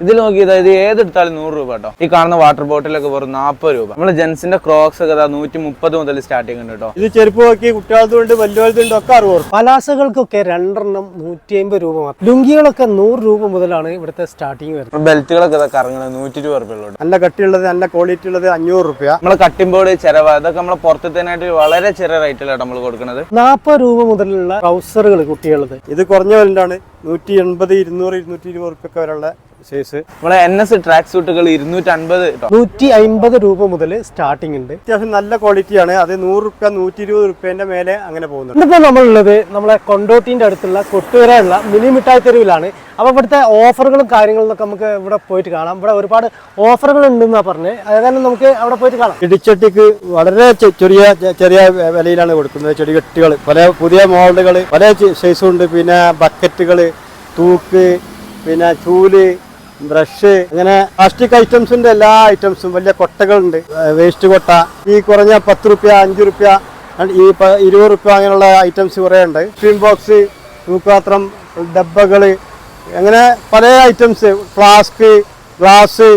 ഇതിൽ നോക്കി ഇത് ഏതെടുത്താലും 100 രൂപ കേട്ടോ. ഈ കാണുന്ന വാട്ടർ ബോട്ടിലൊക്കെ വെറും 40 രൂപ. നമ്മള് ജെൻസിന്റെ ക്രോക്സ് ഒക്കെ 130 മുതൽ സ്റ്റാർട്ടിങ് ഉണ്ട് കേട്ടോ. ഇത് ചെരുപ്പ് നോക്കി കുട്ടികളുണ്ട് വലിയവരുണ്ട് ഒക്കെ 60 രൂപ. പലാസകൾക്കൊക്കെ 2 150 രൂപ മാത്രം. ലുങ്കികളൊക്കെ 100 രൂപ മുതലാണ് ഇവിടുത്തെ സ്റ്റാർട്ടിങ് വരുന്നത്. ബെൽറ്റുകളൊക്കെ കറങ്ങുന്നത് 120 രൂപ. നല്ല കട്ടിയുള്ളത് നല്ല ക്വാളിറ്റി ഉള്ളത് 500 രൂപ. നമ്മളെ കട്ടിംഗ് ബോർഡ് ചെലവ് അതൊക്കെ നമ്മളെ പുറത്തേനായിട്ട് വളരെ ചെറിയ റേറ്റിലാണ് നമ്മൾ കൊടുക്കുന്നത്. 40 രൂപ മുതലുള്ള ട്രൗസറുകൾ കുട്ടികളത്. ഇത് കുറഞ്ഞ വിലണ്ടാണ് 180 200 220 റുപ്യൊക്കെ വരെയുള്ള സൈസ്. നമ്മളെ NS ട്രാക്ക് സൂട്ടുകൾ 250 150 രൂപ മുതൽ സ്റ്റാർട്ടിംഗ് ഉണ്ട്. അത്യാവശ്യം നല്ല ക്വാളിറ്റിയാണ്. അത് 100 രൂപ 120 റുപ്യന്റെ മേലെ അങ്ങനെ പോകുന്നുണ്ട്. ഇന്നിപ്പോൾ നമ്മളുള്ളത് നമ്മളെ കൊണ്ടോട്ടിന്റെ അടുത്തുള്ള കൊട്ടുവരയുള്ള മിനി മിഠായി തെരുവിലാണ്. അപ്പോൾ ഇവിടുത്തെ ഓഫറുകളും കാര്യങ്ങളും ഒക്കെ നമുക്ക് ഇവിടെ പോയിട്ട് കാണാം. ഇവിടെ ഒരുപാട് ഓഫറുകൾ ഉണ്ടെന്നാണ് പറഞ്ഞത്. അതായത് നമുക്ക് അവിടെ പോയിട്ട് കാണാം. ചെടിച്ചട്ടിക്ക് വളരെ ചെറിയ വിലയിലാണ് കൊടുക്കുന്നത്. ചെടികെട്ടികൾ പല പുതിയ മോഡലുകൾ പല സൈസും ഉണ്ട്. പിന്നെ ബക്കറ്റുകൾ, തൂക്ക്, പിന്നെ ചൂല്, ബ്രഷ്, അങ്ങനെ പ്ലാസ്റ്റിക് ഐറ്റംസിന്റെ എല്ലാ ഐറ്റംസും വലിയ കൊട്ടകളുണ്ട്. വേസ്റ്റ് കൊട്ട ഈ കുറഞ്ഞ 10 രൂപ 5 രൂപ ഈ 20 രൂപ അങ്ങനെയുള്ള ഐറ്റംസ് കുറേ ഉണ്ട്. സ്ട്രീം ബോക്സ്, തൂക്കുപാത്രം, ഡബ്ബകള്, അങ്ങനെ പല ഐറ്റംസ്, ഫ്ലാസ്ക്, ഗ്ലാസ്,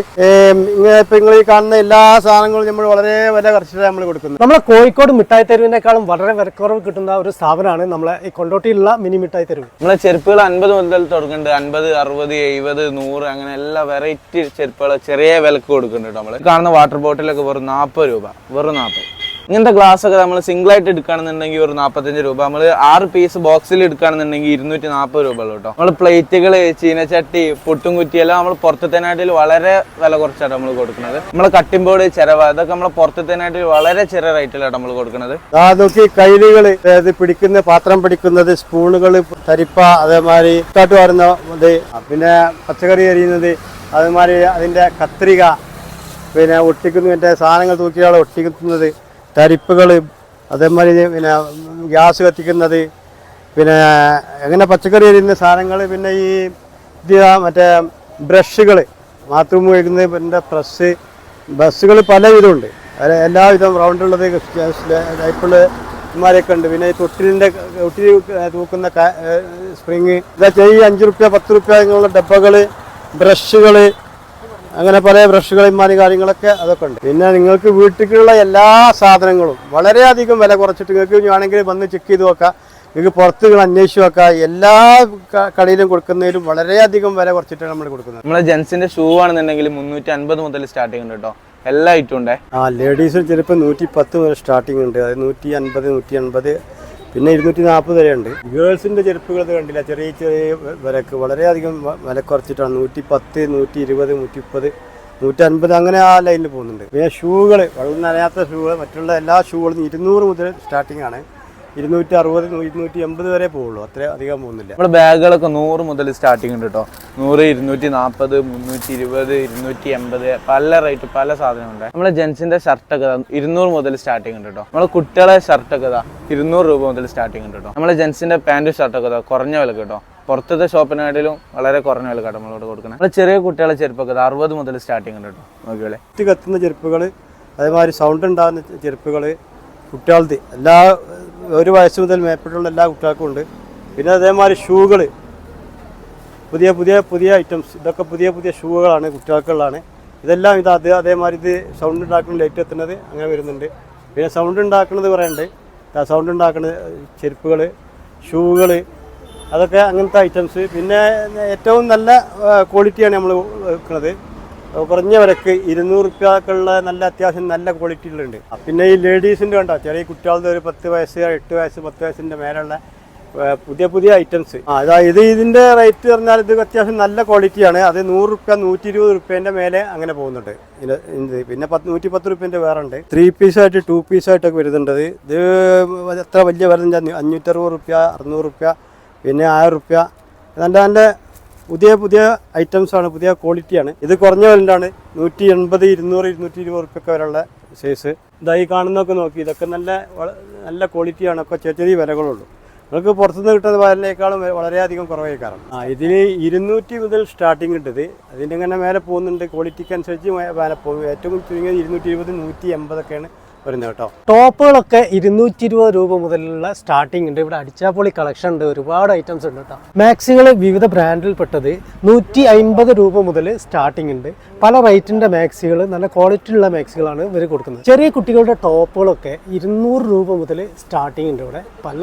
ഇങ്ങനെ ഇപ്പൊ നിങ്ങൾ ഈ കാണുന്ന എല്ലാ സാധനങ്ങളും നമ്മൾ വളരെ വില കുറച്ചിട്ട് നമ്മൾ കൊടുക്കുന്നത്. നമ്മളെ കോഴിക്കോട് മിഠായി തെരുവിനേക്കാളും വളരെ വിലക്കുറവ് കിട്ടുന്ന ഒരു സ്ഥാപനമാണ് നമ്മളെ ഈ കൊണ്ടോട്ടിയിലുള്ള മിനി മിഠായി തെരുവ്. നമ്മളെ ചെരുപ്പുകൾ 50 മുതൽ തുടങ്ങുന്നുണ്ട്. 50, 60, 70, 100 അങ്ങനെ എല്ലാ വെറൈറ്റി ചെരുപ്പുകൾ ചെറിയ വിലക്ക് കൊടുക്കുന്നുണ്ട്. നമ്മൾ കാണുന്ന വാട്ടർ ബോട്ടിലൊക്കെ വെറും 40 രൂപ, വെറും 40. ഇങ്ങനത്തെ ഗ്ലാസ് ഒക്കെ നമ്മൾ സിംഗിൾ ആയിട്ട് എടുക്കുകയാണെന്നുണ്ടെങ്കിൽ ഒരു 45 രൂപ. നമ്മൾ 6 പീസ് ബോക്സിൽ എടുക്കുകയാണെന്നുണ്ടെങ്കിൽ 240 രൂപ ഉള്ളൂ കേട്ടോ. നമ്മൾ പ്ലേറ്റുകൾ, ചീനച്ചട്ടി, പൊട്ടും കുറ്റിയെല്ലാം നമ്മൾ പുറത്തേനായിട്ട് വളരെ വില കുറച്ചാണ് നമ്മൾ കൊടുക്കുന്നത്. നമ്മളെ കട്ടിംഗ് ബോർഡ് ചെലവ് അതൊക്കെ നമ്മളെ പുറത്തേനായിട്ട് വളരെ ചെറിയ റേറ്റിലാണ് നമ്മൾ കൊടുക്കുന്നത്. അതൊക്കെ കൈലുകള്, പിടിക്കുന്ന പാത്രം പിടിക്കുന്നത്, സ്പൂണുകൾ, തരിപ്പ, അതേമാതിരി കാട്ട് വരുന്നത്, പിന്നെ പച്ചക്കറി അരിയുന്നത്, അതേമാതിരി അതിന്റെ കത്രിക, പിന്നെ ഒട്ടിക്കുന്ന മറ്റേ സാധനങ്ങൾ തൂക്കിയാൽ ഒട്ടിക്കുന്നത്, തരിപ്പുകൾ, അതേമാതിരി പിന്നെ ഗ്യാസ് കത്തിക്കുന്നത്, പിന്നെ അങ്ങനെ പച്ചക്കറി അരിയുന്ന സാധനങ്ങൾ, പിന്നെ ഈ മറ്റേ ബ്രഷുകൾ, ബാത്റൂം കഴിക്കുന്നത്, പിന്നെ പ്രസ്, ബസ്സുകൾ പല വിധമുണ്ട്. എല്ലാവിധം റൗണ്ടുള്ളത്, ടൈപ്പുള്ളമാരൊക്കെ ഉണ്ട്. പിന്നെ ഈ തൊട്ടിൽ തൂക്കുന്ന സ്പ്രിങ്, ഇതൊക്കെ ഈ 5 രൂപ 10 രൂപ അങ്ങനെയുള്ള ഡബ്ബകൾ, ബ്രഷുകൾ, അങ്ങനെ പല ബ്രഷുകളും കാര്യങ്ങളൊക്കെ അതൊക്കെ ഉണ്ട്. പിന്നെ നിങ്ങൾക്ക് വീട്ടിലുള്ള എല്ലാ സാധനങ്ങളും വളരെയധികം വില കുറച്ചിട്ട് നിങ്ങൾക്ക് വേണമെങ്കിൽ വന്ന് ചെക്ക് ചെയ്ത് നോക്കാം. നിങ്ങൾക്ക് പുറത്ത് അന്വേഷിച്ച് നോക്കാം. എല്ലാ കടയിലും കൊടുക്കുന്നതിലും വളരെയധികം വില കുറച്ചിട്ടാണ് നമ്മൾ കൊടുക്കുന്നത്. നമ്മളെ ജെൻസിന്റെ ഷൂ ആണെന്നുണ്ടെങ്കിൽ 350 മുതൽ സ്റ്റാർട്ടിംഗ് ഉണ്ട് കേട്ടോ. എല്ലാ ഐറ്റം ഉണ്ടേ. ലേഡീസിന് ചിലപ്പോൾ 110 മുതൽ സ്റ്റാർട്ടിംഗ് ഉണ്ട്. അത് 150, 180, പിന്നെ 240 വരെ ഉണ്ട്. ഗേൾസിന്റെ ചെരുപ്പുകൾ കണ്ടില്ല, ചെറിയ വിലക്ക് വളരെയധികം വില കുറച്ചിട്ടാണ്. 110, 120, 130, 150 അങ്ങനെ ആ ലൈനിൽ പോകുന്നുണ്ട്. പിന്നെ ഷൂകൾ, വെള്ളം നനയാത്ത ഷൂകൾ, മറ്റുള്ള എല്ലാ ഷൂകളും 200 മുതൽ സ്റ്റാർട്ടിംഗ് ആണ്. 260, 280 വരെ പോകുള്ളൂ. അത്ര അധികം പോകുന്നില്ല. നമ്മുടെ ബാഗുകളൊക്കെ 100 മുതൽ സ്റ്റാർട്ടിംഗ് ഉണ്ട് കേട്ടോ. 100, 240, 320, 280 പല റേറ്റ് പല സാധനം ഉണ്ട്. നമ്മളെ ജെൻസിന്റെ ഷർട്ടൊക്കെ 200 മുതൽ സ്റ്റാർട്ടിംഗ് ഉണ്ട് കേട്ടോ. നമ്മളെ കുട്ടികളെ ഷർട്ടൊക്കെ 200 രൂപ മുതൽ സ്റ്റാർട്ടിംഗ് ഉണ്ട് കേട്ടോ. നമ്മളെ ജെൻസിന്റെ പാന്റും ഷർട്ടൊക്കെ കുറഞ്ഞ വില കേട്ടോ. പുറത്തത്തെ ഷോപ്പിനാട്ടിലും വളരെ കുറഞ്ഞ വില കേട്ടോ നമ്മളോട് കൊടുക്കുന്നത്. നമ്മളെ ചെറിയ കുട്ടികളെ ചെരുപ്പൊക്കെ 60 മുതൽ സ്റ്റാർട്ടിംഗ് ഉണ്ട് കേട്ടോ. നോക്കിയോളെ കത്തുന്ന ചെരുപ്പുകൾ, അതേമാതിരി സൗണ്ട് ഉണ്ടാകുന്ന ചെരുപ്പുകൾ കുട്ടികളുടെ എല്ലാ 1 വയസ്സ് മുതൽ മേപ്പെട്ടുള്ള എല്ലാ കുട്ടികൾക്കും ഉണ്ട്. പിന്നെ അതേമാതിരി ഷൂകൾ, പുതിയ ഐറ്റംസ്, ഇതൊക്കെ പുതിയ ഷൂകളാണ് കുട്ടികൾക്കുള്ളതാണ്. ഇതെല്ലാം അതേമാതിരി ഇത് സൗണ്ട് ഉണ്ടാക്കുന്ന ലൈറ്റ് എത്തുന്നത് അങ്ങനെ വരുന്നുണ്ട്. പിന്നെ സൗണ്ട് ഉണ്ടാക്കുന്നത് പറയുന്നുണ്ട്. സൗണ്ട് ഉണ്ടാക്കുന്ന ചെരുപ്പുകൾ, ഷൂകൾ, അതൊക്കെ അങ്ങനത്തെ ഐറ്റംസ്. പിന്നെ ഏറ്റവും നല്ല ക്വാളിറ്റിയാണ് നമ്മൾ വെക്കുന്നത്. കുറഞ്ഞ വിലക്ക് 200 രൂപക്കുള്ള നല്ല അത്യാവശ്യം നല്ല ക്വാളിറ്റിയിലുണ്ട്. പിന്നെ ഈ ലേഡീസിൻ്റെ കണ്ടോ, ചെറിയ കുട്ടികളുടെ ഒരു 10 വയസ്സ് 8 വയസ്സ് 10 വയസ്സിൻ്റെ മേലുള്ള പുതിയ ഐറ്റംസ്. അതായത് ഇതിൻ്റെ റേറ്റ് പറഞ്ഞാൽ ഇത് അത്യാവശ്യം നല്ല ക്വാളിറ്റിയാണ്. അത് 100 രൂപ 120 രൂപേൻ്റെ മേലെ അങ്ങനെ പോകുന്നുണ്ട്. പിന്നെ 110 രൂപേൻ്റെ വേറെ ഉണ്ട്. 3 പീസായിട്ട് 2 പീസായിട്ടൊക്കെ വരുന്നുണ്ട്. ഇത് എത്ര വലിയ വരുന്നുണ്ട്, 560 രൂപ 600 രൂപ, പിന്നെ 1000 രൂപ. നല്ല പുതിയ ഐറ്റംസാണ്, പുതിയ ക്വാളിറ്റിയാണ്. ഇത് കുറഞ്ഞ വിലണ്ടാണ് 180, 200, 220 രൂപയൊക്കെ വരെയുള്ള സൈസ്. ഇതായി കാണുന്നതൊക്കെ നോക്കി, ഇതൊക്കെ നല്ല ക്വാളിറ്റിയാണ്. ഒക്കെ ചെറിയ വിലകളുള്ളൂ. നിങ്ങൾക്ക് പുറത്തുനിന്ന് കിട്ടുന്ന വിലയേക്കാളും വളരെയധികം കുറവായിക്കാരം. ഇതിന് 200 മുതൽ സ്റ്റാർട്ടിങ് കിട്ടത്. അതിൻ്റെ ഇങ്ങനെ മേലെ പോകുന്നുണ്ട്. ക്വാളിറ്റിക്ക് അനുസരിച്ച് മേലെ പോകും. ഏറ്റവും ചുരുങ്ങിയത് 220, 180 ഒക്കെയാണ് വരുന്നത് കേട്ടോ. ടോപ്പുകളൊക്കെ 220 രൂപ മുതലുള്ള സ്റ്റാർട്ടിംഗ് ഉണ്ട്. ഇവിടെ അടിച്ചാപ്പൊളി കളക്ഷൻ ഉണ്ട്, ഒരുപാട് ഐറ്റംസ് ഉണ്ട് കേട്ടോ. മാക്സികൾ വിവിധ ബ്രാൻഡിൽപ്പെട്ടത് 150 രൂപ മുതൽ സ്റ്റാർട്ടിംഗ് ഉണ്ട്. പല റേറ്റിൻ്റെ മാക്സികൾ, നല്ല ക്വാളിറ്റി ഉള്ള മാക്സികളാണ് ഇവർ കൊടുക്കുന്നത്. ചെറിയ കുട്ടികളുടെ ടോപ്പുകളൊക്കെ 200 രൂപ മുതൽ സ്റ്റാർട്ടിംഗ് ഉണ്ട്. ഇവിടെ പല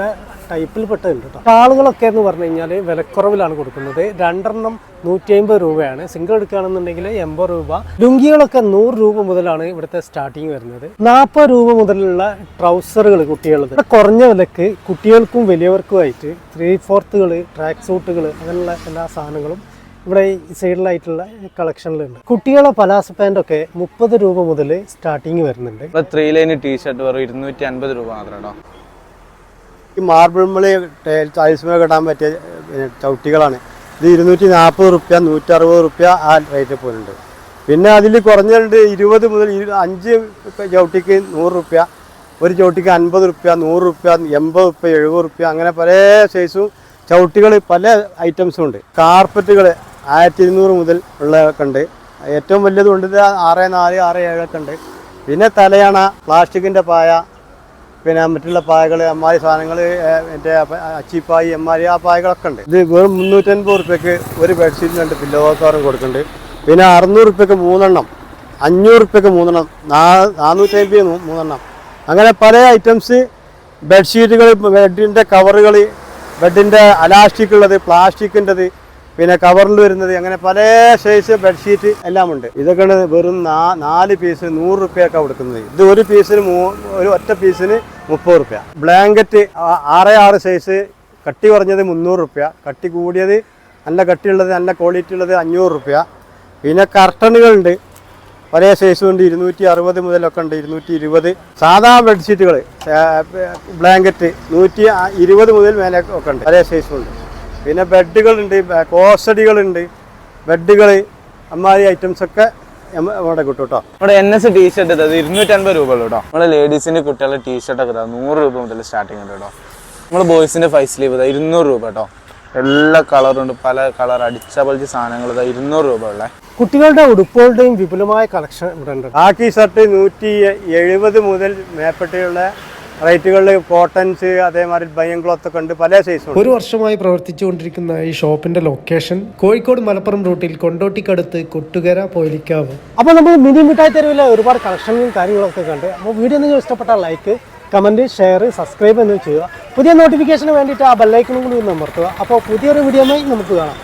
ടൈപ്പിൽപ്പെട്ടതുണ്ട് കേട്ടോ. ഷാളുകളൊക്കെ എന്ന് പറഞ്ഞു കഴിഞ്ഞാൽ വിലക്കുറവിലാണ് കൊടുക്കുന്നത്. 2 150 രൂപയാണ്. സിംഗിൾ എടുക്കുകയാണെന്നുണ്ടെങ്കിൽ 80 രൂപ. ലുങ്കികളൊക്കെ 100 രൂപ മുതലാണ് ഇവിടുത്തെ സ്റ്റാർട്ടിങ് വരുന്നത്. 40 രൂപ മുതലുള്ള ട്രൗസറുകൾ കുട്ടികളുടെ കുറഞ്ഞ വിലക്ക് കുട്ടികൾക്കും വലിയവർക്കുമായിട്ട് 3/4 ട്രാക്ക് സൂട്ടുകൾ അങ്ങനെയുള്ള എല്ലാ സാധനങ്ങളും ഇവിടെ ഈ സൈഡിലായിട്ടുള്ള കളക്ഷനിലുണ്ട്. കുട്ടികളെ പലാസ പാൻറ്റൊക്കെ 30 രൂപ മുതൽ സ്റ്റാർട്ടിങ് വരുന്നുണ്ട്. 3 ലൈൻ ടീഷർട്ട് വെറും 250 രൂപ മാത്രം കേട്ടോ. ഈ മാർബിൾമേൽ ടൈൽസ്മേൽ ഇടാൻ പറ്റിയ ചവിട്ടികളാണ് ഇത്. 240 റുപ്യ, 160 റുപ്യ ആ റേറ്റ് പോലുണ്ട്. പിന്നെ അതിൽ കുറഞ്ഞിട്ടുണ്ട് 20 മുതൽ 5 ചവിട്ടിക്ക് 100 റുപ്യ, ഒരു ചവിട്ടിക്ക് 50 റുപ്യ, 100 റുപ്യ, 80 റുപ്യ, 70 റുപ്യ, അങ്ങനെ പല സൈസും ചവിട്ടികൾ പല ഐറ്റംസും ഉണ്ട്. കാർപ്പറ്റുകൾ 1200 മുതൽ ഉള്ളതൊക്കെ ഉണ്ട്. ഏറ്റവും വലിയത് കൊണ്ട് 6.4, 6.7 ഒക്കെ ഉണ്ട്. പിന്നെ തലയണ, പ്ലാസ്റ്റിക്കിൻ്റെ പായ, പിന്നെ മറ്റുള്ള പായകൾ, അമ്മാരി സാധനങ്ങൾ, മറ്റേ അച്ചിപ്പായി, അമ്മാരി ആ പായകളൊക്കെ ഉണ്ട്. ഇത് വെറും 350 റുപ്യക്ക് ഒരു ബെഡ്ഷീറ്റിന് 2 പില്ലോ കവറും കൊടുക്കുന്നുണ്ട്. പിന്നെ 600 റുപ്യക്ക് 3 എണ്ണം, 500 റുപ്യക്ക് 3 എണ്ണം, 450 3 എണ്ണം, അങ്ങനെ പല ഐറ്റംസ് ബെഡ്ഷീറ്റുകൾ, ബെഡിൻ്റെ കവറുകൾ, ബെഡിൻ്റെ അലാസ്റ്റിക് ഉള്ളത്, പ്ലാസ്റ്റിക്കിൻ്റെത്, പിന്നെ കവറിൽ വരുന്നത്, അങ്ങനെ പല സൈസ് ബെഡ്ഷീറ്റ് എല്ലാം ഉണ്ട്. ഇതൊക്കെ വെറും 4 പീസ് 100 റുപ്യൊക്കെ കൊടുക്കുന്നത്. ഇത് ഒരു പീസിന് ഒരു ഒറ്റ പീസിന് 30 റുപ്യ. ബ്ലാങ്കറ്റ് 6 സൈസ്, കട്ടി കുറഞ്ഞത് 300 റുപ്യ, കട്ടി കൂടിയത് നല്ല കട്ടിയുള്ളത്, നല്ല ക്വാളിറ്റി ഉള്ളത് 500 റുപ്യ. പിന്നെ കർട്ടനുകളുണ്ട്, പല സൈസും ഉണ്ട്. 260 മുതലൊക്കെ ഉണ്ട്, 220. സാധാ ബെഡ്ഷീറ്റുകൾ, ബ്ലാങ്കറ്റ് 120 മുതൽ മേലെ ഒക്കെ ഉണ്ട്, പല സൈസും ഉണ്ട്. പിന്നെ ബെഡുകളുണ്ട്, കോസടികളുണ്ട്, ബെഡുകൾ, അമ്മാരി ഐറ്റംസൊക്കെ ഇവിടെ കിട്ടും കേട്ടോ. ഇവിടെ NS ടീഷർട്ട് 250 രൂപ ഉള്ളൂ കേട്ടോ. നമ്മുടെ ലേഡീസിൻ്റെ കുട്ടികളുടെ ടീഷർട്ടൊക്കെ 100 രൂപ മുതൽ സ്റ്റാർട്ടിങ് ഉണ്ട് കേട്ടോ. നമ്മൾ ബോയ്സിൻ്റെ 5 സ്ലീവ് 200 രൂപ കേട്ടോ. എല്ലാ കളറും ഉണ്ട്, പല കളർ അടിച്ച പൊളിച്ച സാധനങ്ങൾ 200 രൂപ ഉള്ളത്. കുട്ടികളുടെ ഉടുപ്പുകളുടെയും വിപുലമായ കളക്ഷൻ ഇവിടെ ഉണ്ട്. കാക്കി ഷർട്ട് 170 മുതൽ മേപ്പെട്ടുള്ള റേറ്റുകളിൽ കോട്ടൺസ്, അതേമാതിരി ബനിയൻ ക്ലോത്ത് ഒക്കെ ഉണ്ട്, പല സൈസും. 1 വർഷമായി പ്രവർത്തിച്ചുകൊണ്ടിരിക്കുന്ന ഈ ഷോപ്പിന്റെ ലൊക്കേഷൻ കോഴിക്കോട് മലപ്പുറം റൂട്ടിൽ കൊണ്ടോട്ടിക്കടുത്ത് കൊട്ടുകര പോയിലിക്കാവ്. അപ്പോൾ നമ്മൾ മിനി മിഠായി തെരുവിലെ ഒരുപാട് കളക്ഷനും കാര്യങ്ങളൊക്കെ കണ്ട്. അപ്പോൾ വീഡിയോ നിങ്ങൾ ഇഷ്ടപ്പെട്ടാൽ ലൈക്ക്, കമൻറ്റ്, ഷെയർ, സബ്സ്ക്രൈബ് എന്ന് ചെയ്യുക. പുതിയ നോട്ടിഫിക്കേഷന് വേണ്ടിയിട്ട് ആ ബെല്ലൈക്കണും കൂടി ഒന്ന് അമർത്തുക. അപ്പോൾ പുതിയൊരു വീഡിയോയുമായി നമുക്ക് കാണാം.